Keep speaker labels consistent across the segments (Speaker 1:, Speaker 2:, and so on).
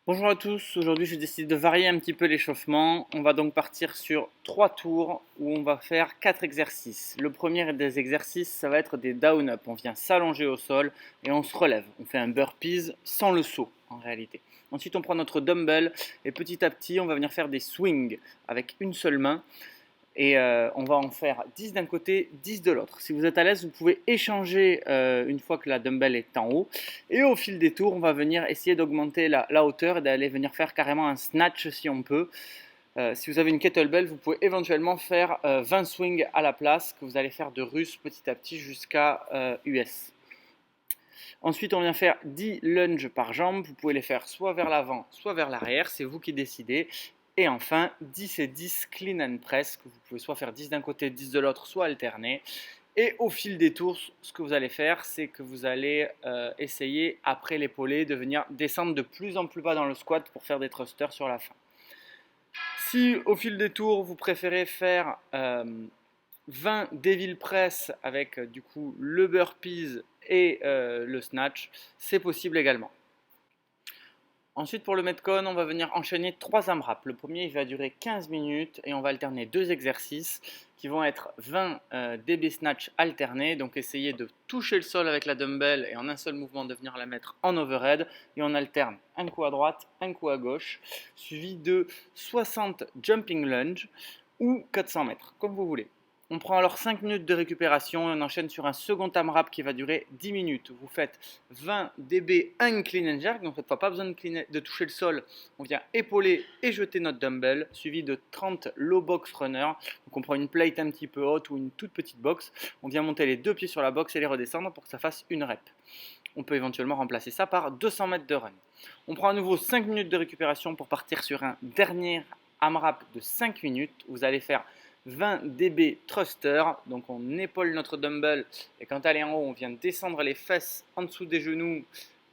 Speaker 1: Bonjour à tous, aujourd'hui j'ai décidé de varier un petit peu l'échauffement. On va donc partir sur 3 tours où on va faire 4 exercices. Le premier des exercices, ça va être des down-up. On vient s'allonger au sol et on se relève. On fait un burpees sans le saut en réalité. Ensuite on prend notre dumbbell et petit à petit on va venir faire des swings avec une seule main. Et on va en faire 10 d'un côté, 10 de l'autre. Si vous êtes à l'aise, vous pouvez échanger une fois que la dumbbell est en haut. Et au fil des tours, on va venir essayer d'augmenter la hauteur et d'aller venir faire carrément un snatch si on peut. Si vous avez une kettlebell, vous pouvez éventuellement faire 20 swings à la place que vous allez faire de russe petit à petit jusqu'à US. Ensuite, on vient faire 10 lunges par jambe. Vous pouvez les faire soit vers l'avant, soit vers l'arrière. C'est vous qui décidez. Et enfin, 10 et 10 clean and press. Que vous pouvez soit faire 10 d'un côté, 10 de l'autre, soit alterner. Et au fil des tours, ce que vous allez faire, c'est que vous allez essayer, après l'épaulé, de venir descendre de plus en plus bas dans le squat pour faire des thrusters sur la fin. Si au fil des tours, vous préférez faire 20 devil press avec du coup le burpees et le snatch, c'est possible également. Ensuite, pour le Metcon, on va venir enchaîner 3 AMRAP. Le premier, il va durer 15 minutes et on va alterner 2 exercices qui vont être 20 DB snatch alternés. Donc, essayer de toucher le sol avec la dumbbell et en un seul mouvement de venir la mettre en overhead. Et on alterne un coup à droite, un coup à gauche, suivi de 60 jumping lunge ou 400 mètres, comme vous voulez. On prend alors 5 minutes de récupération et on enchaîne sur un second AMRAP qui va durer 10 minutes. Vous faites 20 dB, un clean and jerk, donc cette fois pas besoin de toucher le sol. On vient épauler et jeter notre dumbbell, suivi de 30 low box runner. Donc on prend une plate un petit peu haute ou une toute petite box. On vient monter les deux pieds sur la box et les redescendre pour que ça fasse une rep. On peut éventuellement remplacer ça par 200 mètres de run. On prend à nouveau 5 minutes de récupération pour partir sur un dernier AMRAP de 5 minutes. Vous allez faire 20 dB thruster, donc on épaule notre dumbbell et quand elle est en haut, on vient descendre les fesses en dessous des genoux,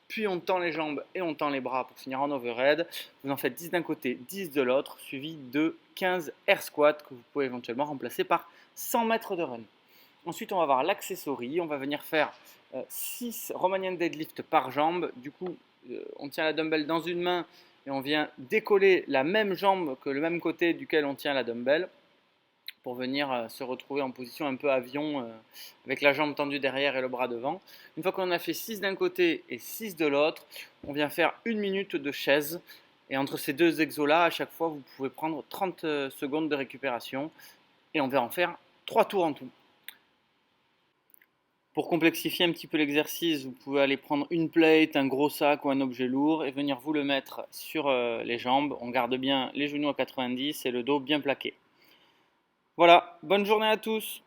Speaker 1: puis on tend les jambes et on tend les bras pour finir en overhead. Vous en faites 10 d'un côté, 10 de l'autre, suivi de 15 air squats que vous pouvez éventuellement remplacer par 100 mètres de run. Ensuite, on va avoir l'accessory, on va venir faire 6 Romanian deadlift par jambe. Du coup, on tient la dumbbell dans une main et on vient décoller la même jambe que le même côté duquel on tient la dumbbell pour venir se retrouver en position un peu avion avec la jambe tendue derrière et le bras devant. Une fois qu'on a fait 6 d'un côté et 6 de l'autre, on vient faire 1 minute de chaise. Et entre ces deux exos-là, à chaque fois, vous pouvez prendre 30 secondes de récupération. Et on va en faire 3 tours en tout. Pour complexifier un petit peu l'exercice, vous pouvez aller prendre une plate, un gros sac ou un objet lourd et venir vous le mettre sur les jambes. On garde bien les genoux à 90 et le dos bien plaqué. Voilà, bonne journée à tous!